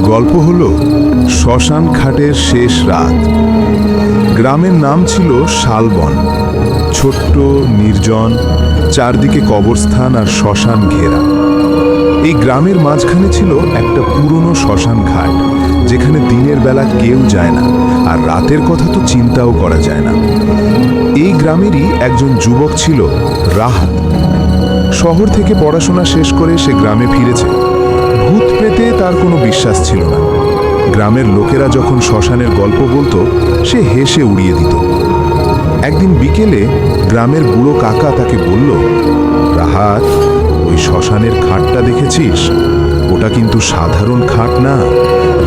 গল্প হলো শ্মশান ঘাটের শেষ রাত। গ্রামের নাম ছিল শালবন। ছোট্ট, নির্জন, চারদিকে কবরস্থান আর শ্মশান ঘেরা। এই গ্রামের মাঝখানে ছিল একটা পুরনো শ্মশান ঘাট, যেখানে দিনের বেলা কেউ যায় না, আর রাতের কথা তো চিন্তাও করা যায় না। এই গ্রামেরই একজন যুবক ছিল, রাহাত। শহর থেকে পড়াশোনা শেষ করে সে গ্রামে ফিরেছে। ভূত প্রেতে তার কোনো বিশ্বাস ছিল না। গ্রামের লোকেরা যখন শ্মশানের গল্প বলতো, সে হেসে উড়িয়ে দিত। একদিন বিকেলে গ্রামের বুড়ো কাকা তাকে বলল, রাহাত, ওই শ্মশানের খাটটা দেখেছিস? ওটা কিন্তু সাধারণ খাট না।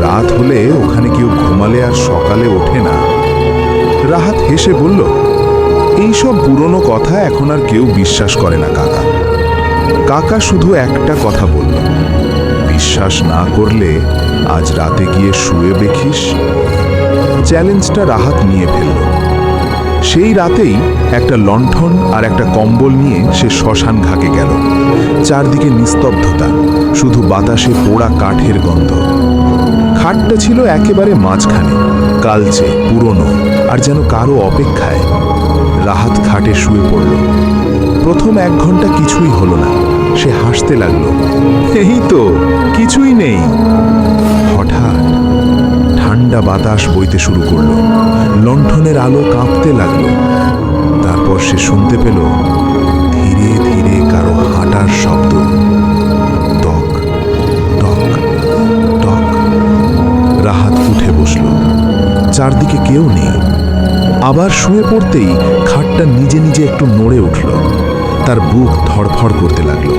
রাত হলে ওখানে কেউ ঘুমালে আর সকালে ওঠে না। রাহাত হেসে বলল, এইসব পুরনো কথা এখন আর কেউ বিশ্বাস করে না কাকা। কাকা শুধু একটা কথা বলল, বিশ্বাস না করলে আজ রাতে গিয়ে শুয়ে দেখিস। চ্যালেঞ্জটা রাহাত নিয়ে ফেলল। সেই রাতেই একটা লণ্ঠন আর একটা কম্বল নিয়ে সে শ্মশান ঘাটে গেল। চারদিকে নিস্তব্ধতা, শুধু বাতাসে পোড়া কাঠের গন্ধ। খাটটা ছিল একেবারে মাঝখানে, কালচে, পুরনো, আর যেন কারো অপেক্ষায়। রাহাত খাটে শুয়ে পড়ল। প্রথম 1 ঘন্টা কিছুই হলো না। সে হাসতে লাগলো, এই তো কিছুই নেই। হঠাৎ ঠান্ডা বাতাস বইতে শুরু করলো, লণ্ঠনের আলো কাঁপতে লাগলো। তারপর সে শুনতে পেল ধীরে ধীরে কারো হাঁটার শব্দ। টক টক টক। রাহাত উঠে বসল। চারদিকে কেউ নেই। আবার শুয়ে পড়তেই খাটটা নিজে নিজে একটু নড়ে উঠল। তার বুক ধড়ফড় করতে লাগলো।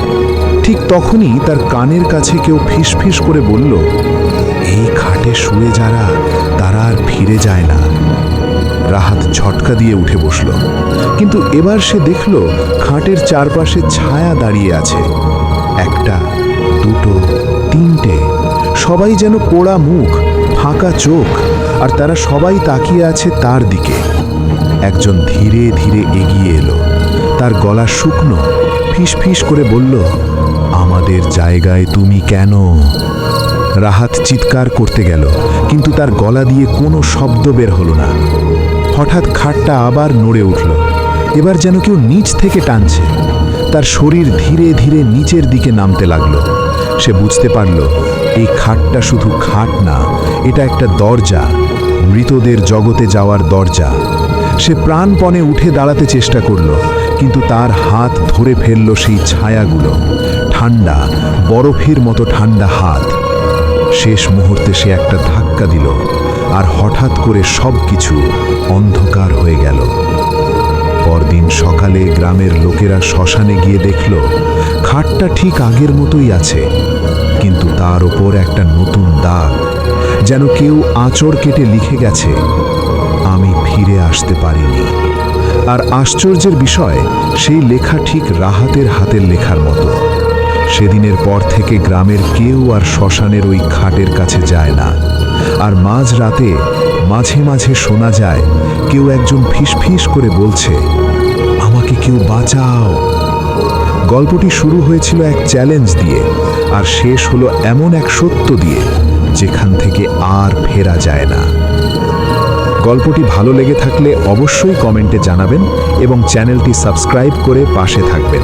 ঠিক তখনই তার কানের কাছে কেউ ফিসফিস করে বলল, এই খাটে শুয়ে যারা, তারা আর ফিরে যায় না। রাহাত ঝটকা দিয়ে উঠে বসল। কিন্তু এবার সে দেখল খাটের চারপাশে ছায়া দাঁড়িয়ে আছে। 1, 2, 3টে। সবাই যেন পোড়া মুখ, ফাঁকা চোখ, আর তারা সবাই তাকিয়ে আছে তার দিকে। একজন ধীরে ধীরে এগিয়ে এলো। তার গলা শুকনো, ফিসফিস করে বলল, আমাদের জায়গায় তুমি কেন? রাহাত চিৎকার করতে গেল, কিন্তু তার গলা দিয়ে কোনো শব্দ বের হলো না। হঠাৎ খাটটা আবার নড়ে উঠল। এবার যেন কেউ নিচ থেকে টানছে। তার শরীর ধীরে ধীরে নিচের দিকে নামতে লাগলো। সে বুঝতে পারল, এই খাটটা শুধু খাট না, এটা একটা দরজা, মৃতদের জগতে যাওয়ার দরজা। সে প্রাণপণে উঠে দাঁড়াতে চেষ্টা করল, কিন্তু তার হাত ধরে ফেলল সেই ছায়াগুলো। ঠান্ডা, বরফের মতো ঠান্ডা হাত। শেষ মুহূর্তে সে একটা ধাক্কা দিল, আর হঠাৎ করে সবকিছু অন্ধকার হয়ে গেল। পরদিন সকালে গ্রামের লোকেরা শ্মশানে গিয়ে দেখল খাটটা ঠিক আগের মতোই আছে, কিন্তু তার ওপর একটা নতুন দাগ, যেন কেউ আঁচড় কেটে লিখে গেছে, আমি ফিরে আসতে পারিনি। আর আশ্চর্যের বিষয়, সেই লেখা ঠিক রাহাতের হাতের লেখার মতো। সেদিনের পর থেকে গ্রামের কেউ আর শ্মশানের ওই খাটের কাছে যায় না। আর মাঝ রাতে মাঝে মাঝে শোনা যায় কেউ একজন ফিসফিস করে বলছে, আমাকে কেউ বাঁচাও। গল্পটি শুরু হয়েছিল এক চ্যালেঞ্জ দিয়ে, আর শেষ হলো এমন এক সত্য দিয়ে, যেখান থেকে আর ফেরা যায় না। গল্পটি ভালো লেগে থাকলে অবশ্যই কমেন্টে জানাবেন এবং চ্যানেলটি সাবস্ক্রাইব করে পাশে থাকবেন।